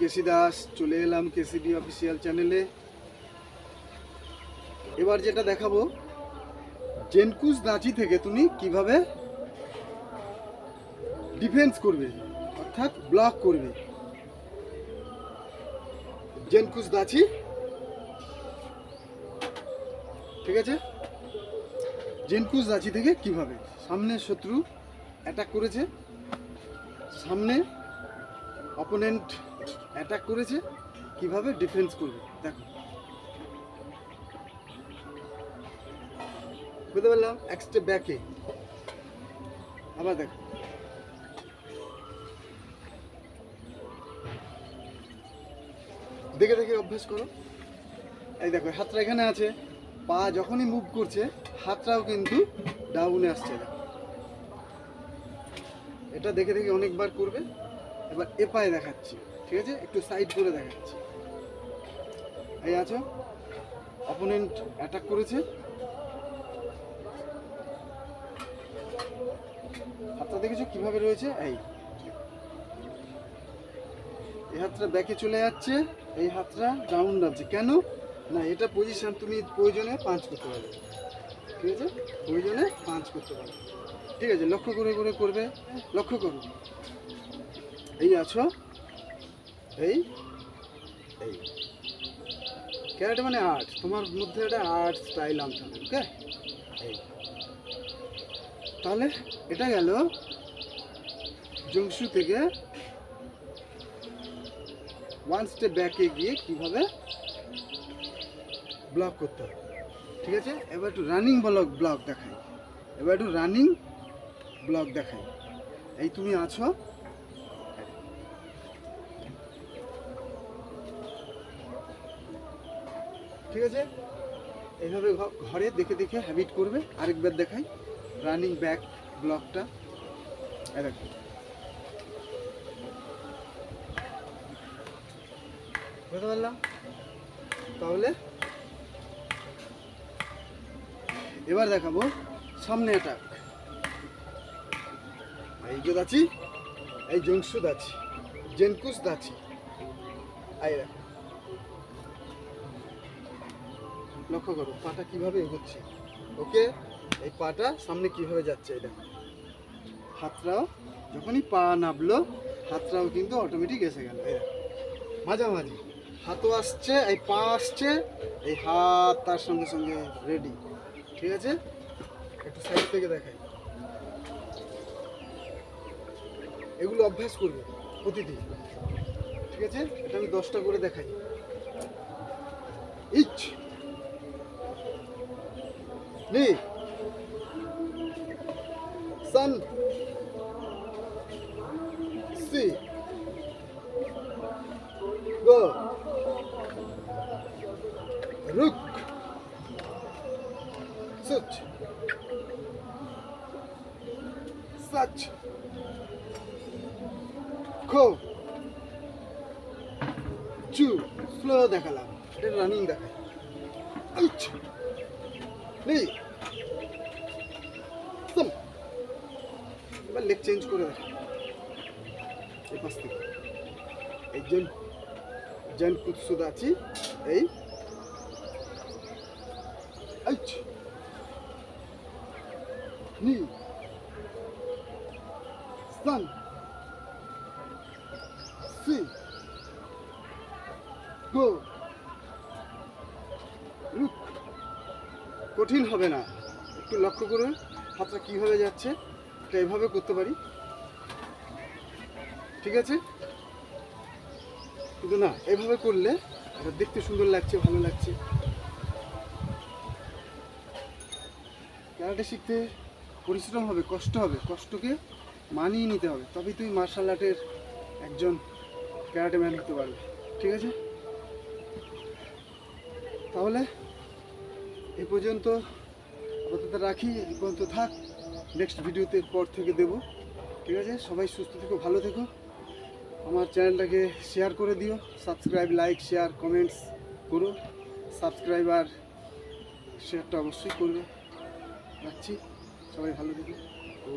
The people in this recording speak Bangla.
কেসি দাস, চলে এলাম কেসিডি অফিসিয়াল চ্যানেলে। এবার যেটা দেখাবো, জেনকুস দাচি থেকে তুমি কিভাবে ডিফেন্স করবে, অর্থাৎ ব্লক করবে। জেনকুস দাচি, ঠিক আছে? জেনকুস দাচি থেকে কিভাবে, সামনে শত্রু অ্যাটাক করেছে, সামনে অপোনেন্ট অ্যাটাক করেছে, কিভাবে ডিফেন্স করবে দেখো। বুঝতে পারলাম? এক স্টেপ ব্যাকে, আবার দেখো। দেখে দেখে অভ্যাস করো। এই দেখো, হাতটা এখানে আছে, পা যখনই মুভ করছে হাতটাও কিন্তু ডাউনে আসছে। দেখো, এটা দেখে দেখে অনেকবার করবে। এবার এ পায়ে দেখাচ্ছি, ঠিক আছে? একটু সাইড করে দেখাচ্ছি। এই আছো, অপোনেন্ট অ্যাটাক করেছে, হাতটা দেখেছো কিভাবে রয়েছে? এই হাতটা ব্যাকে চলে যাচ্ছে, এই হাতটা ডাউন নামছে। কেন না, এটা পজিশন, তুমি প্রয়োজনে পাঞ্চ করতে পারবে, ঠিক আছে? প্রয়োজনে পাঞ্চ করতে পারবে, ঠিক আছে? লক্ষ্য করে করে করবে, লক্ষ্য করো। এই আছো, এই এই ক্যারাটে মানে আর্ট, তোমার মধ্যে একটা আর্ট স্টাইল আনতে হবে, ওকে? এই তাহলে এটা গেল জংশু থেকে ওয়ান স্টেপ ব্যাকে গিয়ে কিভাবে ব্লক করতে হবে, ঠিক আছে? এবার একটু রানিং ব্লক দেখাই, এবার একটু রানিং ব্লক দেখাই। এই তুমি আছো, ঠিক আছে? এইভাবে ঘরে দেখে দেখে হ্যাবিট করবে। আরেকবার দেখাই রানিং ব্যাক ব্লকটা। দেখো, বুঝতে পারলাম? তাহলে এবার দেখাবো সামনে অ্যাটাক। এই যে দাচি, এই জংশু দাচি, জেনকুস দাচি। এই দেখো, লক্ষ্য করো পাটা কিভাবে এগোচ্ছে, ওকে? এই পাটা সামনে কিভাবে যাচ্ছে, এই দেখো। হাতটাও যখনই পা নামলো, হাতটাও কিন্তু অটোমেটিক এসে গেল। এই দেখো, মাঝামাঝি হাতও আসছে, এই পা আসছে, এই হাত তার সঙ্গে সঙ্গে রেডি, ঠিক আছে? একটু সাইড থেকে দেখাই। এগুলো অভ্যাস করবে প্রতিদিন, ঠিক আছে? এটা আমি 10টা করে দেখাই। ইচ নি সান সি গো রুক সুচ সাচ খো চু। স্লো দেখালাম, এটা রানিং দেখাই। ইচ নি সাম। এবার লেগ চেঞ্জ করে দেখা, এই পাশ থেকে। এই জেনকুৎসু দাচি, এই এইচ নি সান সি গো রুক। কঠিন হবে না, একটু লক্ষ্য করুন হাতটা কীভাবে যাচ্ছে। এটা এভাবে করতে পারি, ঠিক আছে? কিন্তু না, এভাবে করলে এটা দেখতে সুন্দর লাগছে, ভালো লাগছে। ক্যারাটে শিখতে পরিশ্রম হবে, কষ্ট হবে, কষ্টকে মানিয়ে নিতে হবে, তবেই তুই মার্শাল আর্টের একজন ক্যারাটে ম্যান হতে পারবে, ঠিক আছে? তাহলে এই পর্যন্ত আপাতত রাখি, এই পর্যন্ত থাক। নেক্সট ভিডিওতে পর থেকে দেব, ঠিক আছে? সবাই সুস্থ থেকো, ভালো থেকো। আমার চ্যানেলটাকে শেয়ার করে দিও, সাবস্ক্রাইব, লাইক, শেয়ার, কমেন্টস করো। সাবস্ক্রাইব আর শেয়ারটা অবশ্যই করবে। রাখছি, সবাই ভালো থেকো। ও